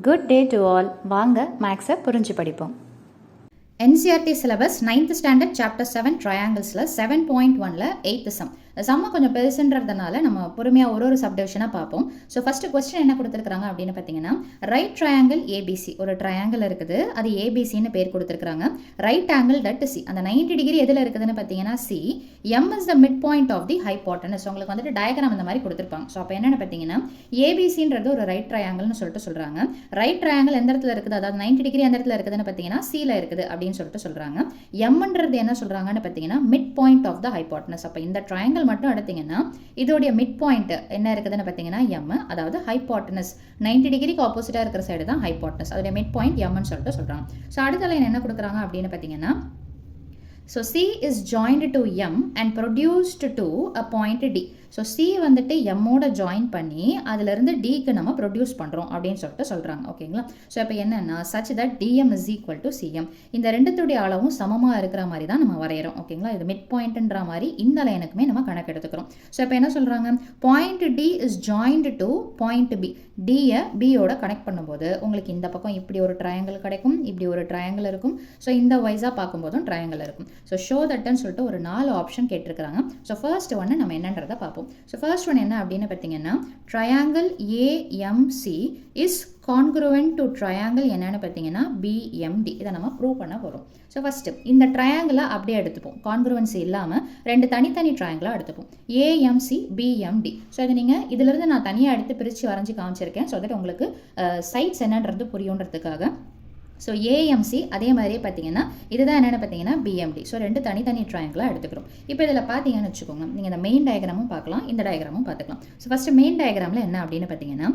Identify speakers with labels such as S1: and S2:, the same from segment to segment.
S1: Good day to all. வாங்க மேக்ஸை புரிஞ்சு படிப்போம்.
S2: NCERT syllabus 9th standard chapter 7 ட்ரையாங்கிள்ஸில் 7.1ல் 8th சம். சம்ம கொஞ்சம் பெருசுன்றதுனால நம்ம பொறுமையாக ஒரு சப்டிவிஷனாக பார்ப்போம். ஸோ ஃபஸ்ட்டு கொஸ்டின் என்ன கொடுத்துருக்காங்க அப்படின்னு பார்த்தீங்கன்னா, ரைட் ட்ரையாங்கிள் ஏபிசி, ஒரு ட்ரையாங்கிள் இருக்குது, அது ஏபிசின்னு பேர் கொடுத்துருக்காங்க. ரைட் ஆங்கிள் டட் சி, அந்த 90 டிகிரி எதில் இருக்குதுன்னு பார்த்தீங்கன்னா C. M is the mid point of the hypotenuse. உங்களுக்கு வந்துட்டு டயக்ராம் இந்த மாதிரி கொடுத்துருப்பாங்க. ஸோ அப்போ என்னென்னு பார்த்தீங்கன்னா, ஏபிசின்றது ஒரு ரைட் ட்ரையாங்கிள்னு சொல்லிட்டு சொல்கிறாங்க. ரைட் ட்ரையாங்கிள் எந்த இடத்துல இருக்குது, அதாவது 90 டிகிரி எந்த இடத்துல இருக்குதுன்னு பார்த்தீங்கன்னா சியில் இருக்குது அப்படின்னு சொல்லிட்டு சொல்கிறாங்க. எம்ன்றது என்ன சொல்கிறாங்கன்னு பார்த்தீங்கன்னா mid point of the hypotenuse. அப்போ இந்த ட்ரையாங்கிள் மட்டும் எடுத்தீங்கன்னா இதோடைய மிட் பாயிண்ட் என்ன இருக்குதுன்னு பார்த்தீங்கன்னா எம், அதாவது ஹைபோட்டனஸ் 90 டிகிரிக்கு ஆப்போசிட்டாக இருக்கிற சைடு தான் ஹைபோட்டனஸ், அதோடைய மிட் பாயிண்ட் எம்னு சொல்லிட்டு சொல்கிறாங்க. ஸோ அடுத்த லைன் என்ன கொடுக்குறாங்க அப்படின்னு பார்த்தீங்கன்னா, so C is joined to M and produced to a point D. So C வந்துட்டு எம்மோட ஜாயின் பண்ணி அதிலிருந்து டிக்கு நம்ம ப்ரொடியூஸ் பண்ணுறோம் அப்படின்னு சொல்லிட்டு சொல்கிறாங்க. ஓகேங்களா? ஸோ இப்போ என்னென்னா such that DM is equal to CM, இந்த ரெண்டுத்துடைய அளவும் சமமாக இருக்கிற மாதிரி தான் நம்ம வரைகிறோம். ஓகேங்களா? இது மிட் பாயிண்ட்ன்ற மாதிரி இந்த லைனுக்குமே நம்ம கணக்கு எடுத்துக்கிறோம். ஸோ இப்போ என்ன சொல்கிறாங்க, point D is joined to point B. டியை பியோட கனெக்ட் பண்ணும்போது உங்களுக்கு இந்த பக்கம் இப்படி ஒரு ட்ரையாங்கிள் கிடைக்கும், இப்படி ஒரு ட்ரையாங்கிள் இருக்கும். ஸோ இந்த வைஸாக பார்க்கும்போதும் ட்ரையாங்கிள் இருக்கும். ஸோ ஷோ தட்னு சொல்லிட்டு ஒரு 4 ஆப்ஷன் கேட்டிருக்கிறாங்க. ஸோ ஃபர்ஸ்ட் ஒன்று நம்ம என்னன்றதை பார்ப்போம். ஸோ ஃபர்ஸ்ட் ஒன் என்ன அப்படின்னு பார்த்தீங்கன்னா, triangle AMC is congruent to triangle என்னன்னு பார்த்தீங்கன்னா பிஎம்டி. இதை நம்ம ப்ரூவ் பண்ண போகிறோம். ஸோ ஃபஸ்ட்டு இந்த ட்ரையாங்கிளை அப்படியே எடுத்துப்போம், கான்க்ருவன்சி இல்லாமல் 2 தனித்தனி ட்ரையாங்கிளாக எடுத்துப்போம், ஏஎம்சி பிஎம்டி. ஸோ இது நீங்கள் இதிலிருந்து நான் தனியாக எடுத்து பிரித்து வரைஞ்சி காமிச்சிருக்கேன். ஸோ தட் உங்களுக்கு சைட்ஸ் என்னன்றது புரியுன்றதுக்காக. ஸோ ஏஎம்சி அதே மாதிரியே பார்த்தீங்கன்னா இதுதான் என்னென்னு பார்த்தீங்கன்னா பிஎம்டி. ஸோ 2 தனித்தனி ட்ரையாங்கிளாக எடுத்துக்கிறோம். இப்போ இதில் பார்த்தீங்கன்னு வச்சுக்கோங்க, நீங்கள் இந்த மெயின் டயக்ராமும் பார்க்கலாம், இந்த டயக்ராமும் பார்த்துக்கலாம். ஸோ ஃபஸ்ட்டு மெயின் டயக்ராமில் என்ன அப்படின்னு பார்த்தீங்கன்னா,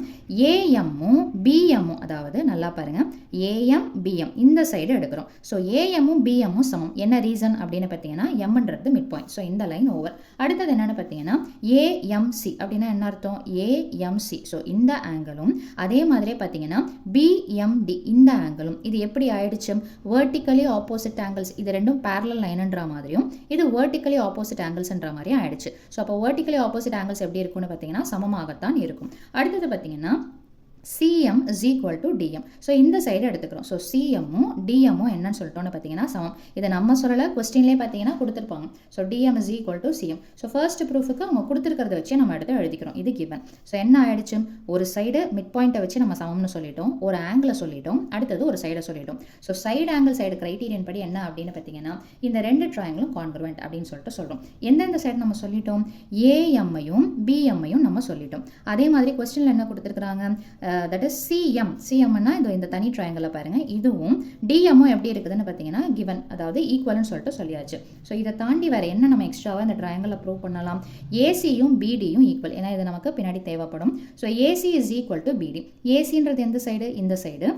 S2: ஏஎம்மும் பிஎம்மும், அதாவது நல்லா பாருங்கள், ஏஎம் பிஎம் இந்த சைடு எடுக்கிறோம். ஸோ ஏஎம்மும் பிஎம்மும் சமம். என்ன ரீசன் அப்படின்னு பார்த்தீங்கன்னா எம்ன்றது மிட் பாயிண்ட். ஸோ இந்த லைன் ஓவர். அடுத்தது என்னென்னு பார்த்தீங்கன்னா ஏஎம்சி அப்படின்னா என்ன அர்த்தம், ஏஎம்சி. ஸோ இந்த ஆங்கிளும் அதே மாதிரியே பார்த்தீங்கன்னா பிஎம்டி இந்த ஆங்கிளும் இது எப்படி ஆயிடுச்சு, வெர்டிக்கலி ஆப்போசிட் ஆங்கிள்ஸ். இது ரெண்டும் பேரலல் லைன்ன்ற மாதிரியும் இது வெர்டிக்கலி ஆப்போசிட் ஆங்கிள்ஸ்ன்ற மாதிரியும் ஆயிடுச்சு. ஸோ அப்போ வெர்டிக்கலி ஆப்போசிட் ஆங்கிள்ஸ் எப்படி இருக்கும்னு பார்த்தீங்கன்னா சமமாகத்தான் இருக்கும். அடுத்தது பார்த்தீங்கன்னா CM is equal to DM. So இந்த சைடு எடுத்துக்கிறோம். ஸோ சிஎம்மும் டிஎம்மும் என்னன்னு சொல்லிட்டோன்னு பார்த்தீங்கன்னா சமம். இதை நம்ம சொல்லலை, கொஸ்டின்லேயே பார்த்தீங்கன்னா கொடுத்துருப்பாங்க. So DM is equal to CM. So first ப்ரூஃபுக்கு அவங்க கொடுத்துருக்கிறத வச்சு நம்ம எடுத்து எழுதிக்கிறோம். இது கிவன். ஸோ என்ன ஆயிடுச்சு, ஒரு சைடு மிட் பாயிண்ட்டை வச்சு நம்ம சமம்னு சொல்லிட்டோம், ஒரு ஆங்கிளை சொல்லிட்டோம், அடுத்தது ஒரு சைடை சொல்லிட்டோம். So side angle side criterion படி என்ன அப்படின்னு பார்த்தீங்கன்னா இந்த 2 ட்ரையாங்கிளும் கான்க்ருவென்ட் அப்படின்னு சொல்லிட்டு சொல்கிறோம். எந்தெந்த சைடு நம்ம சொல்லிட்டோம், ஏஎம்மையும் பிஎம்மையும் நம்ம சொல்லிட்டோம். அதே மாதிரி கொஸ்டினில் என்ன கொடுத்துருக்குறாங்க, தட் இஸ் சிஎம். சிஎம்னா இந்த தனி ட்ரையாங்கிளை பாருங்கள், இதுவும் டிஎம்மும் எப்படி இருக்குதுன்னு பார்த்தீங்கன்னா கிவன், அதாவது ஈக்குவல்னு சொல்லிட்டு சொல்லியாச்சு. ஸோ இதை தாண்டி வேறு என்ன நம்ம எக்ஸ்ட்ராவாக இந்த ட்ரையாங்கிளை ப்ரூவ் பண்ணலாம், ஏசியும் பிடியும் ஈக்குவல். ஏன்னா இது நமக்கு பின்னாடி தேவைப்படும். So AC is equal to BD. ஏசின்றது எந்த சைடு, இந்த சைடு.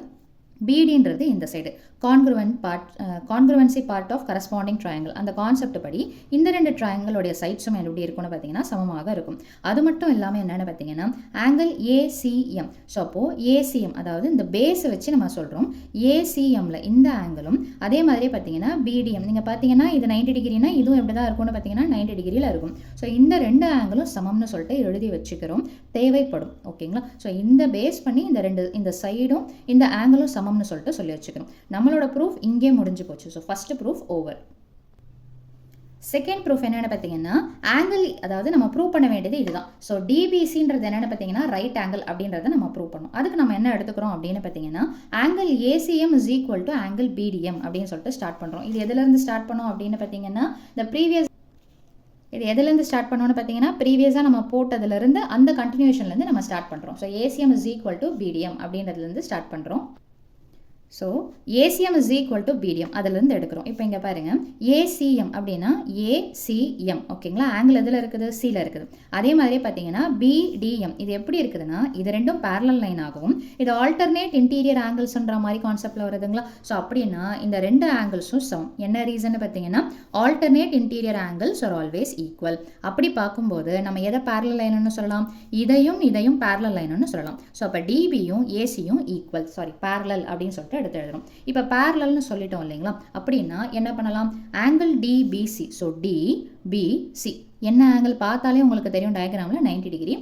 S2: பிடின்றது இந்த side. Congruency part of corresponding triangle. அந்த கான்செப்ட் படி இந்த 2 ட்ரையாங்கிளோடைய சைட்ஸும் எப்படி இருக்கும்னு பார்த்தீங்கன்னா சமமாக இருக்கும். அது மட்டும் இல்லாமல் என்னென்னு பார்த்தீங்கன்னா ஆங்கிள் ஏசிஎம். ஸோ அப்போது ஏசிஎம் அதாவது இந்த பேஸை வச்சு நம்ம சொல்கிறோம், ஏசிஎம்ல இந்த ஆங்கிளும் அதே மாதிரியே பார்த்தீங்கன்னா பிடிஎம். நீங்கள் பார்த்தீங்கன்னா இது 90 டிகிரினா இதுவும் எப்படி தான் இருக்கும்னு பார்த்தீங்கன்னா 90 டிகிரியில் இருக்கும். ஸோ இந்த 2 ஆங்கிளும் சமம்னு சொல்லிட்டு எழுதி வச்சுக்கிறோம், தேவைப்படும். ஓகேங்களா? ஸோ இந்த பேஸ் பண்ணி இந்த சைடும் இந்த ஆங்கிளும் சமம்னு சொல்லிட்டு சொல்லி வச்சுக்கிறோம். நம்மளோட ப்ரூஃப் இங்கே முடிஞ்சு போச்சு. So first proof over. Second proof என்னென்னு பார்த்தீங்கன்னா ஆங்கிள், அதாவது நம்ம ப்ரூவ் பண்ண வேண்டியது இதுதான். ஸோ டிபிசின்றது என்னென்னு பார்த்தீங்கன்னா ரைட் ஆங்கிள் அப்படின்றத நம்ம ப்ரூவ் பண்ணோம். அதுக்கு நம்ம என்ன எடுத்துக்கிறோம் அப்படின்னு பார்த்தீங்கன்னா angle ACM is equal to angle BDM அப்படின்னு சொல்லிட்டு ஸ்டார்ட் பண்ணுறோம். இது எதுலேருந்து ஸ்டார்ட் பண்ணோம் அப்படின்னு பார்த்தீங்கன்னா இது எதுலேருந்து ஸ்டார்ட் பண்ணோன்னு பார்த்தீங்கன்னா ப்ரீவியஸாக நம்ம போட்டதுலேருந்து அந்த கண்டினியூஷன்லேருந்து நம்ம ஸ்டார்ட் பண்ணுறோம். So ACM is equal to BDM அப்படின்றதுலேருந்து ஸ்டார்ட் பண்ணுறோம். So ACM is equal to BDM அதிலிருந்து எடுக்கிறோம். இப்போ இங்கே பாருங்கள், ஏசிஎம் அப்படின்னா ஏசிஎம். ஓகேங்களா? ஆங்கிள் எதில் இருக்குது, சியில் இருக்குது. அதே மாதிரி பார்த்தீங்கன்னா பிடிஎம் இது எப்படி இருக்குதுன்னா இது ரெண்டும் பேரலல் லைன் ஆகும், இது ஆல்டர்னேட் இன்டீரியர் ஆங்கிள்ஸ்ன்ற மாதிரி கான்செப்டில் வருதுங்களா? ஸோ அப்படின்னா இந்த 2 ஆங்கிள்ஸும் சமம். என்ன ரீசன் பார்த்தீங்கன்னா alternate interior angles are always equal. அப்படி பார்க்கும்போது நம்ம எதை பேரலல் லைன்னு சொல்லலாம், இதையும் பேரலல் லைன்னு சொல்லலாம். ஸோ அப்போ டிபியும் ஏசியும் ஈக்குவல், பேரலல் அப்படின்னு சொல்லிட்டு எடுத்து எழுதுறோம். இப்போ பேரலல்னு சொல்லிட்டோம் இல்லைங்களா? அப்படின்னா என்ன பண்ணலாம், ஆங்கிள் டிபிசி. ஸோ டிபிசி என்ன ஆங்கிள் பார்த்தாலே உங்களுக்கு தெரியும் டயக்ராமில் 90 டிகிரி.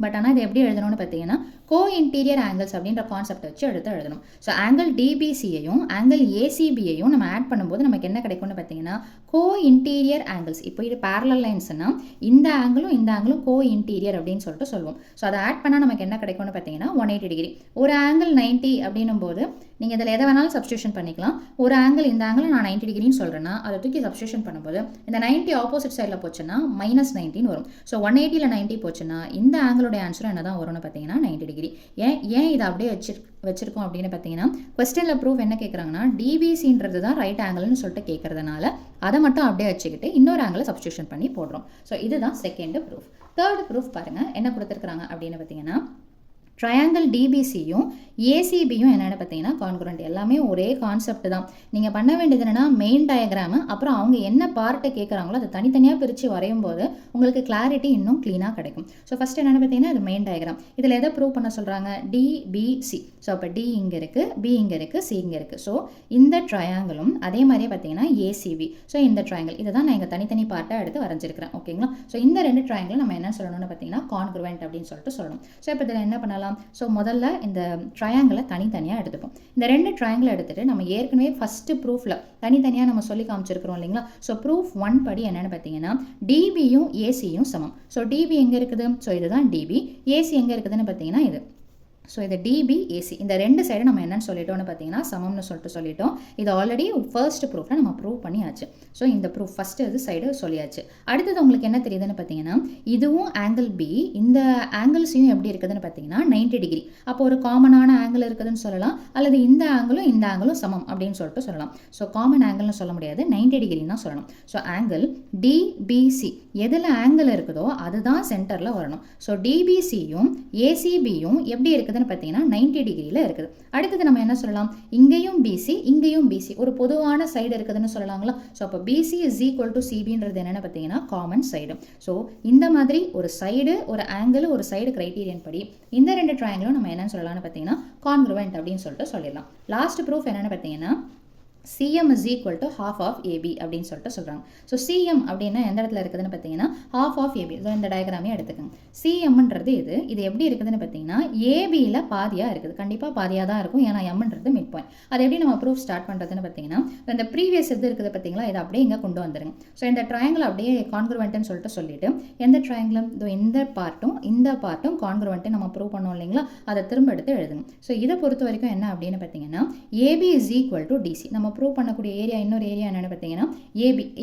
S2: பட் ஆனால் இது எப்படி எழுதணும்னு பார்த்தீங்கன்னா கோ இன்டீரியர் ஆங்கிள்ஸ் அப்படின்ற கான்செப்ட் வச்சு எழுதணும். ஸோ ஆங்கிள் டிபிசியையும் ஆங்கிள் ஏசிபியையும் நம்ம ஆட் பண்ணும்போது நமக்கு என்ன கிடைக்கும்னு பார்த்தீங்கன்னா கோ இன்டீரியர் ஆங்கிள்ஸ். இப்போ இது பேரலல் லைன்ஸ்னா இந்த ஆங்கிளும் கோ இன்டீரியர் அப்படின்னு சொல்லிட்டு சொல்லுவோம். ஸோ அதை ஆட் பண்ணால் நமக்கு என்ன கிடைக்கும்னு பார்த்தீங்கன்னா 180 டிகிரி. ஒரு ஆங்கிள் 90 அப்படின்னும் போது நீங்கள் இதில் எதை வேணாலும் சப்ஸ்டியூஷன் பண்ணிக்கலாம். ஒரு ஆங்கிள் இந்த ஆங்கிள் நான் 90 டிகிரின்னு சொல்கிறேன்னா அதை தூக்கி சப்ஸ்டியூஷன் பண்ணும்போது இந்த 90 ஆப்போசிட் சைடில் போச்சுன்னா -19 வரும். ஸோ 180ல் 90 போச்சுன்னா இந்த ஆங்கிளோட ஆன்சரும் என்ன தான் வரும்னு பார்த்தீங்கன்னா 90 டிகிரி. ஏன் இதை அப்படியே வச்சிருக்கோம் அப்படின்னு பார்த்தீங்கன்னா கொஸ்டினில் ப்ரூஃப் என்ன கேட்குறாங்கன்னா டிபிசின்றது தான் ரைட் ஆங்கிள்னு சொல்லிட்டு கேட்கறதுனால அதை மட்டும் அப்படியே வச்சுக்கிட்டு இன்னொரு ஆங்கிளை சப்ஸ்டியூஷன் பண்ணி போடுறோம். ஸோ இதுதான் செகண்ட் ப்ரூஃப். தேர்ட் ப்ரூஃப் பாருங்கள் என்ன கொடுத்துருக்குறாங்க அப்படின்னு பார்த்தீங்கன்னா ட்ரையாங்கிள் டிபிசியும் ஏசிபியும் என்னென்னு பார்த்தீங்கன்னா கான்குரண்ட். எல்லாமே ஒரே கான்செப்ட் தான். நீங்கள் பண்ண வேண்டியது என்னென்னா மெயின் டயக்ராமு அப்புறம் அவங்க என்ன பார்ட்டை கேட்குறாங்களோ அதை தனித்தனியாக பிரித்து வரையும் போது உங்களுக்கு கிளாரிட்டி இன்னும் க்ளீனாக கிடைக்கும். ஸோ ஃபஸ்ட் என்னென்னு பார்த்தீங்கன்னா இது மெயின் டயக்ராம். இதில் எதை ப்ரூவ் பண்ண சொல்கிறாங்க டிபிசி. ஸோ அப்போ டி இங்கே இருக்குது, பி இங்கே இருக்குது, சி இங்கே இருக்குது. ஸோ இந்த ட்ரையாங்கிளும் அதே மாதிரியே பார்த்தீங்கன்னா ஏசிபி. ஸோ இந்த ட்ரையாங்கிள் இதை தான் நான் இங்கே தனித்தனி பார்ட்டாக எடுத்து வரைஞ்சிருக்கிறேன். ஓகேங்களா? ஸோ இந்த ரெண்டு ட்ரையாங்கிளும் நம்ம என்ன சொல்லணும்னு பார்த்தீங்கன்னா கான்குரண்ட் அப்படின்னு சொல்லிட்டு சொல்லணும். ஸோ இப்போ இதில் என்ன பண்ணலாம்? ஸோ முதல்ல இந்த ட்ரையாங்கிளை தனித்தனியாக எடுத்துப்போம். இந்த ரெண்டு ட்ரையாங்கிளை எடுத்துகிட்டு நம்ம ஏற்கனவே ஃபஸ்ட்டு ப்ரூஃபில் தனித்தனியாக நம்ம சொல்லி காமிச்சிருக்கிறோம் இல்லைங்களா? ஸோ ப்ரூஃப் 1 படி என்னென்னு பார்த்தீங்கன்னா டிபியும் ஏசியும் சமம். ஸோ டிபி எங்கே இருக்குது? ஸோ இதுதான் டிபி. ஏசி எங்கே இருக்குதுன்னு பார்த்தீங்கன்னா இது. ஸோ இது டிபி ஏசி இந்த ரெண்டு சைடு நம்ம என்னன்னு சொல்லிட்டோம்னு பார்த்தீங்கன்னா சமம்னு சொல்லிட்டோம். இது ஆல்ரெடி ஃபர்ஸ்ட் ப்ரூஃபில் நம்ம ப்ரூவ் பண்ணியாச்சு. ஸோ இந்த ப்ரூஃப் ஃபஸ்ட்டு இது சைடு சொல்லியாச்சு. அடுத்தது உங்களுக்கு என்ன தெரியுதுன்னு பார்த்தீங்கன்னா இதுவும் ஆங்கிள் பி, இந்த ஆங்கிள்ஸையும் எப்படி இருக்குதுன்னு பார்த்தீங்கன்னா 90 டிகிரி. அப்போ ஒரு காமனான ஆங்கிள் இருக்குதுன்னு சொல்லலாம், அல்லது இந்த ஆங்கிளும் சமம் அப்படின்னு சொல்லிட்டு சொல்லலாம். ஸோ காமன் ஆங்கிள்னு சொல்ல முடியாது, 90 டிகிரின்னு தான் சொல்லணும். ஸோ ஆங்கிள் டிபிசி எதில் ஆங்கிள் இருக்குதோ அதுதான் சென்டரில் வரணும். ஸோ டிபிசியும் ஏசிபியும் எப்படி இருக்குது பார்த்தீங்கன்னா 90 டிகிரியில் இருக்குது. அடுத்தது நம்ம என்ன சொல்லலாம்? இங்கேயும் பிசி ஒரு பொதுவான சைடு இருக்குதுன்னு சொல்லலாங்களா? ஸோ அப்போ பிசி இஸ் ஈக்குவல் டு சிபின்றது என்னென்னு பார்த்தீங்கன்னா காமன் சைடு. ஸோ இந்த மாதிரி ஒரு சைடு, ஒரு ஆங்கிள், ஒரு சைடு கிரைட்டீரியன் படி இந்த ரெண்டு ட்ரையாங்கிளும் நம்ம என்னன்னு சொல்லலாம்னு பார்த்தீங்கன்னா கான்க்ருவென்ட் அப்படின்னு சொல்லிட்டு சொல்லிடலாம். லாஸ்ட் ப்ரூஃப் என்னென்னு பார்த்தீங்கன்னா CM is equal to half of AB அப்படின்னு சொல்லிட்டு சொல்கிறாங்க. ஸோ CM அப்படின்னா எந்த இடத்துல இருக்குதுன்னு பார்த்தீங்கன்னா half of AB. ஸோ இந்த டயக்ராமே எடுத்துக்கோங்க. CMன்றது இது எப்படி இருக்குதுன்னு பார்த்தீங்கன்னா ஏபியில் பாதியாக இருக்குது. கண்டிப்பாக பாதியாக தான் இருக்கும், ஏன்னா எம்ன்றது மிட் பாயிண்ட். அது எப்படி நம்ம ப்ரூஃப் ஸ்டார்ட் பண்ணுறதுன்னு பார்த்தீங்கன்னா இந்த ப்ரீவியஸ் இது இருக்குது பார்த்தீங்களா, இதை அப்படியே இங்கே கொண்டு வந்துருங்க. ஸோ இந்த ட்ரையாங்கிள் அப்படியே கான்க்ருவென்ட்னு சொல்லிட்டு எந்த ட்ரையாங்கிளும் இந்த பார்ட்டும் கான்க்ருவென்ட் நம்ம ப்ரூவ் பண்ணோம் இல்லைங்களா, அதை திரும்ப எடுத்து எழுதுங்க. ஸோ இதை பொறுத்த வரைக்கும் என்ன அப்படின்னு பார்த்தீங்கன்னா AB is equal to DC. நம்ம ப்ரூவ் பண்ணக்கூடிய ஏரியா இன்னொரு ஏரியா என்னென்னு பார்த்தீங்கன்னா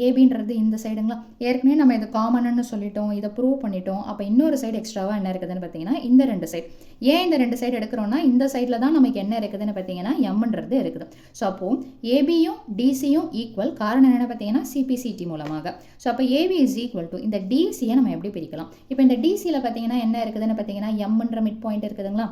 S2: ஏபின்றது இந்த சைடுங்களா. ஏற்கனவே நம்ம இது காமன்னு சொல்லிட்டோம், இதை ப்ரூவ் பண்ணிட்டோம். அப்போ இன்னொரு சைடு எக்ஸ்ட்ராவாக என்ன இருக்குதுன்னு பார்த்தீங்கன்னா இந்த ரெண்டு சைடு. ஏன் இந்த ரெண்டு சைடு எடுக்கிறோம்னா இந்த சைடில் தான் நமக்கு என்ன இருக்குதுன்னு பார்த்தீங்கன்னா எம்ன்றது இருக்குது. ஸோ அப்போது ஏபியும் டிசியும் ஈக்குவல். காரணம் என்னென்னு பார்த்தீங்கன்னா சிபிசிடி மூலமாக. ஸோ அப்போ ஏபி இஸ் ஈக்குவல் டு இந்த டிசியை நம்ம எப்படி பிரிக்கலாம்? இப்போ இந்த டிசியில் பார்த்தீங்கன்னா என்ன இருக்குதுன்னு பார்த்தீங்கன்னா எம்ன்ற மிட் பாயிண்ட் இருக்குதுங்களா.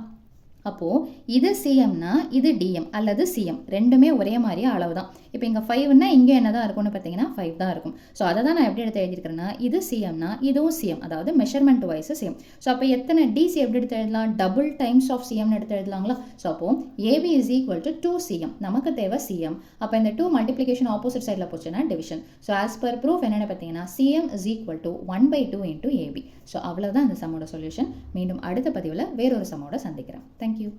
S2: அப்போது இது சிஎம்னா இது டிஎம் அல்லது சிஎம் ரெண்டுமே ஒரே மாதிரியே அளவு தான். இப்போ இங்கே 5ன்னா இங்கே என்ன தான் இருக்கும்னு பார்த்தீங்கன்னா 5 தான் இருக்கும். ஸோ அதை தான் நான் எப்படி எடுத்து எழுதியிருக்கிறேன்னா இது சிஎம்னா இதுவும் சிஎம், அதாவது மெஷர்மெண்ட் வைஸ் சிஎம். ஸோ அப்போ எத்தனை டிசி எப்படி எடுத்து எழுதலாம்? டபுள் டைம்ஸ் ஆஃப் சிஎம்னு எடுத்து எழுதலாங்களா. ஸோ அப்போது AB is equal to 2 CM. நமக்கு தேவை சிஎம். அப்போ இந்த 2 மல்டிப்ளிகேஷன் ஆப்போசிட் சைடில் போச்சுன்னா division. So as per proof என்னென்னு பார்த்தீங்கன்னா CM is equal to 1/2 into AB. So அவ்வளோதான் இந்த சம்மோட சொல்யூஷன். மீண்டும் அடுத்த பதிவில் வேறொரு சம்மோட சந்திக்கிறேன். தேங்க்யூ.